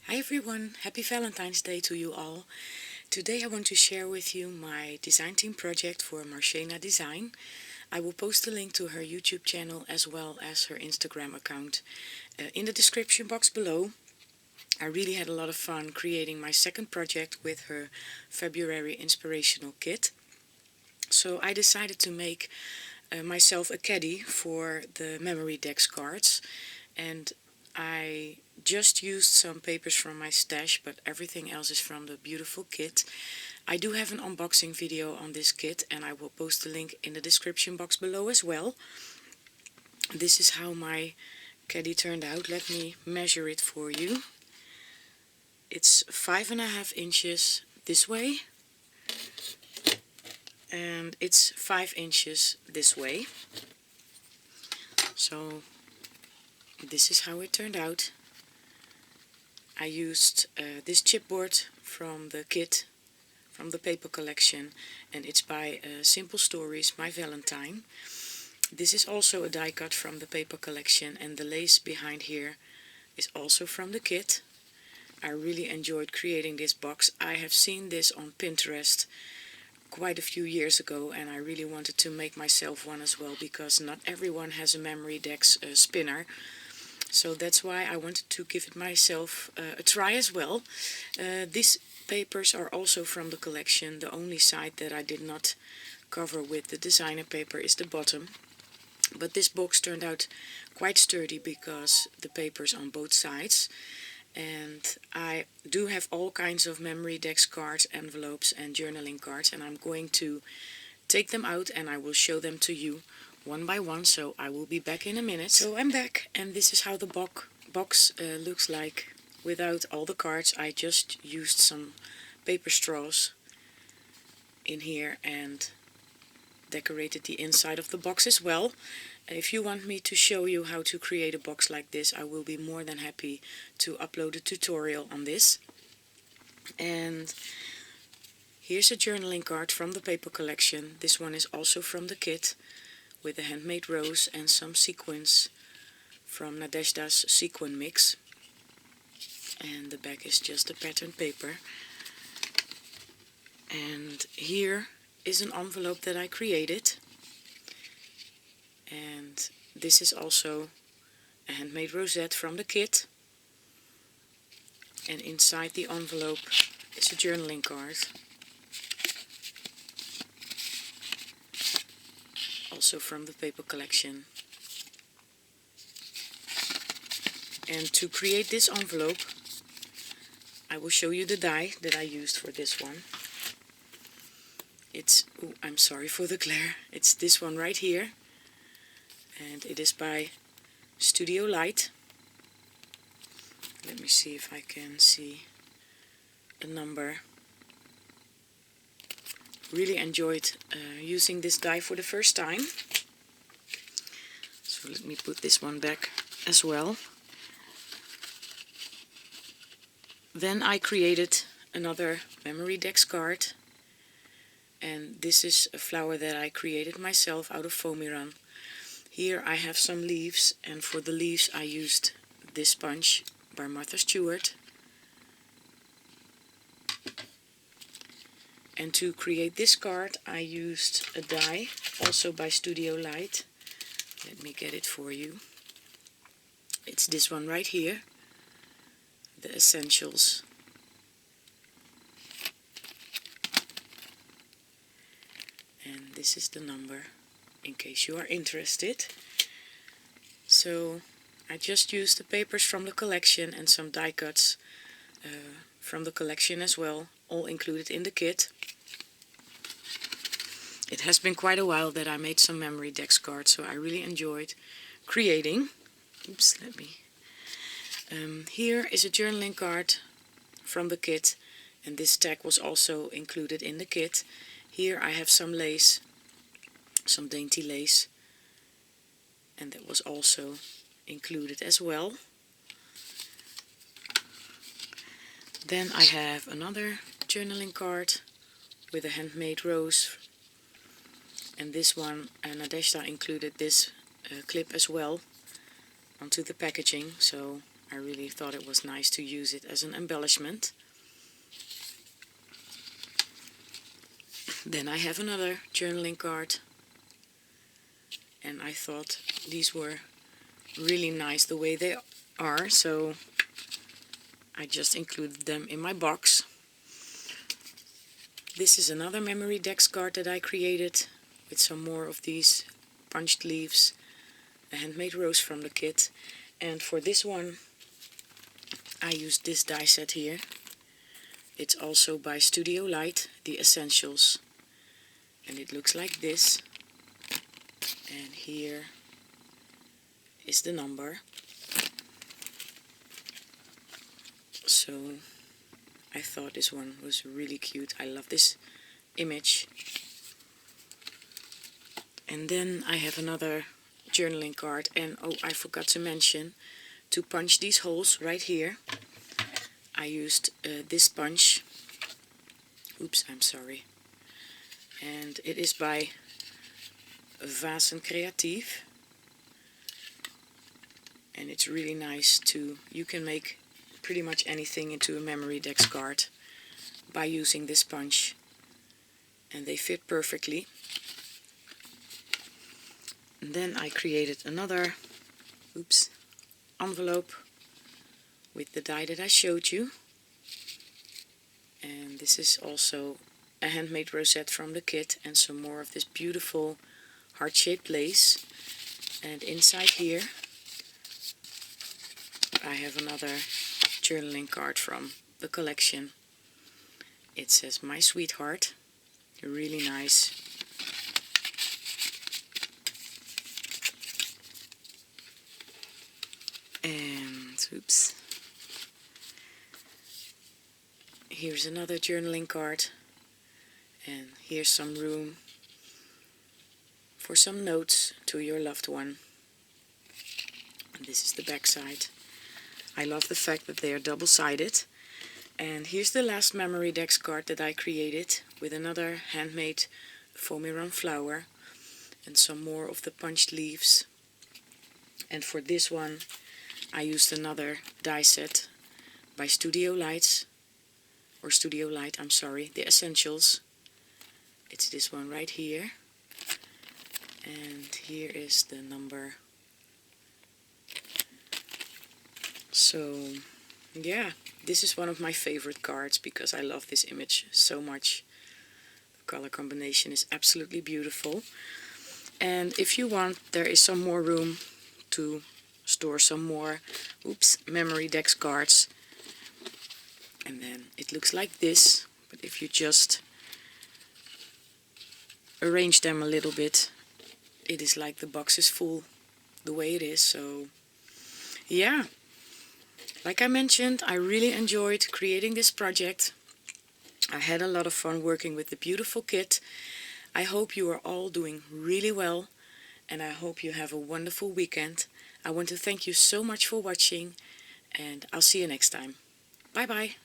Hi everyone, happy Valentine's Day to you all. Today I want to share with you my design team project for Marchena Design. I will post a link to her YouTube channel as well as her Instagram account in the description box below. I really had a lot of fun creating my second project with her February inspirational kit. So I decided to make myself a caddy for the Memorydex cards, and I just used some papers from my stash, but everything else is from the beautiful kit. I do have an unboxing video on this kit and I will post the link in the description box below as well. This is how my caddy turned out. Let me measure it for you. It's 5.5 inches this way and it's 5 inches this way. So this is how it turned out. I used this chipboard from the kit, from the paper collection, and it's by Simple Stories, My Valentine. This is also a die cut from the paper collection, and the lace behind here is also from the kit. I really enjoyed creating this box. I have seen this on Pinterest quite a few years ago, and I really wanted to make myself one as well, because not everyone has a Memorydex spinner. So that's why I wanted to give it myself a try as well. These papers are also from the collection. The only side that I did not cover with the designer paper is the bottom. But this box turned out quite sturdy because the paper's on both sides. And I do have all kinds of Memorydex cards, envelopes and journaling cards, and I'm going to take them out and I will show them to you one by one, so I will be back in a minute. So I'm back, and this is how the box looks like without all the cards. I just used some paper straws in here and decorated the inside of the box as well. If you want me to show you how to create a box like this, I will be more than happy to upload a tutorial on this. And here's a journaling card from the paper collection. This one is also from the kit, with a handmade rose and some sequins from Nadezhda's sequin mix. And the back is just a pattern paper. And here is an envelope that I created. And this is also a handmade rosette from the kit. And inside the envelope is a journaling card, also from the paper collection. And to create this envelope, I will show you the die that I used for this one. It's, oh, I'm sorry for the glare, it's this one right here, and it is by Studio Light. Let me see if I can see a number. Really enjoyed using this die for the first time. So let me put this one back as well. Then I created another Memorydex card, and this is a flower that I created myself out of foamy-run. Here I have some leaves, and for the leaves I used this sponge by Martha Stewart. And to create this card I used a die, also by Studio Light. Let me get it for you. It's this one right here, the Essentials. And this is the number, in case you are interested. So I just used the papers from the collection and some die cuts from the collection as well, all included in the kit. It has been quite a while that I made some Memorydex cards, so I really enjoyed creating. Oops, let me. Here is a journaling card from the kit, and this tag was also included in the kit. Here I have some lace, some dainty lace, and that was also included as well. Then I have another journaling card with a handmade rose, and this one Nadezhda included this clip as well onto the packaging, so I really thought it was nice to use it as an embellishment. Then I have another journaling card, and I thought these were really nice the way they are, so I just included them in my box. This is another Memorydex card that I created with some more of these punched leaves, a handmade rose from the kit. And for this one I used this die set here. It's also by Studio Light, the Essentials, and it looks like this. And here is the number. So I thought this one was really cute. I love this image. And then I have another journaling card, and oh, I forgot to mention, to punch these holes right here I used this punch. Oops, I'm sorry. And it is by Vasen Creatief, and it's really nice to, you can make pretty much anything into a Memorydex card by using this punch, and they fit perfectly. And then I created another envelope with the die that I showed you, and this is also a handmade rosette from the kit and some more of this beautiful heart-shaped lace. And inside here I have another journaling card from the collection. It says "My Sweetheart," really nice. And oops, here's another journaling card, and here's some room for some notes to your loved one. And this is the back side. I love the fact that they are double-sided. And here's the last Memorydex card that I created with another handmade foamy round flower and some more of the punched leaves. And for this one I used another die set by Studio Light, I'm sorry, the Essentials. It's this one right here, and here is the number. So yeah, this is one of my favorite cards because I love this image so much. The color combination is absolutely beautiful. And if you want, there is some more room to store some more Memorydex cards. And then it looks like this, but if you just arrange them a little bit, it is like the box is full the way it is. So yeah, like I mentioned, I really enjoyed creating this project. I had a lot of fun working with the beautiful kit. I hope you are all doing really well, and I hope you have a wonderful weekend. I want to thank you so much for watching, and I'll see you next time. Bye bye.